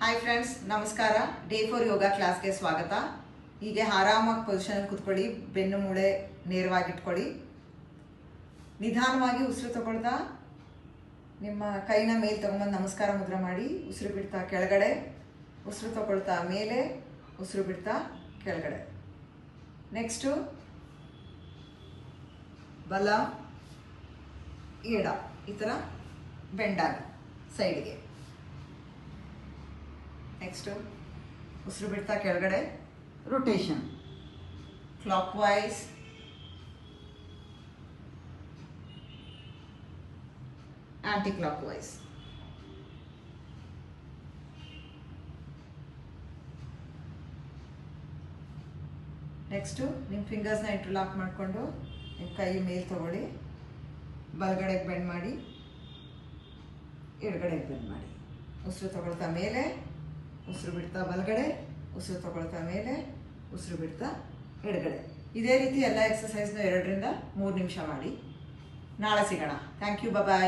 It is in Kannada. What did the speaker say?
ಹಾಯ್ ಫ್ರೆಂಡ್ಸ್, ನಮಸ್ಕಾರ. ಡೇ 4 ಯೋಗ ಕ್ಲಾಸ್ಗೆ ಸ್ವಾಗತ. ಹೀಗೆ ಆರಾಮಾಗಿ ಪೊಸಿಷನ್ ಕೂತ್ಕೊಳ್ಳಿ. ಬೆನ್ನು ಮೂಳೆ ನೇರವಾಗಿಟ್ಕೊಳ್ಳಿ. ನಿಧಾನವಾಗಿ ಉಸಿರು ತಗೊಳ್ತಾ ನಿಮ್ಮ ಕೈನ ಮೇಲೆ ತಗೊಂಬಂದು ನಮಸ್ಕಾರ ಮುದ್ರೆ ಮಾಡಿ. ಉಸಿರು ಬಿಡ್ತಾ ಕೆಳಗಡೆ, ಉಸಿರು ತಗೊಳ್ತಾ ಮೇಲೆ, ಉಸಿರು ಬಿಡ್ತಾ ಕೆಳಗಡೆ. ನೆಕ್ಸ್ಟು ಬಲ ಎಡ ಈ ಥರ ಬೆಂಡಾಗಿ ಸೈಡ್ಗೆ. ನೆಕ್ಸ್ಟು ಉಸಿರು ಬಿಡ್ತಾ ಕೆಳಗಡೆ, rotation clockwise, anticlockwise. Next ನಿಮ್ಮ ಫಿಂಗರ್ಸ್ನ ಇಂಟರ್ಲಾಕ್ ಮಾಡಿಕೊಂಡು ನಿಮ್ಮ ಕೈ ಮೇಲೆ ತಗೊಳ್ಳಿ. ಬಲಗಡೆಗೆ ಬೆಂಡ್ ಮಾಡಿ, ಎಡಗಡೆಗೆ ಬೆಂಡ್ ಮಾಡಿ. ಉಸಿರು ತಗೊಳ್ತಾ ಮೇಲೆ, ಉಸಿರು ಬಿಡ್ತಾ ಬಲಗಡೆ, ಉಸಿರು ತಗೊಳ್ತಾ ಮೇಲೆ, ಉಸಿರು ಬಿಡ್ತಾ ಎಡಗಡೆ. ಇದೇ ರೀತಿ ಎಲ್ಲ ಎಕ್ಸಸೈಸ್ನ 2 ರಿಂದ 3 ನಿಮಿಷ ಮಾಡಿ. ನಾಳೆ ಸಿಗೋಣ. Thank you. ಬಾಯ್.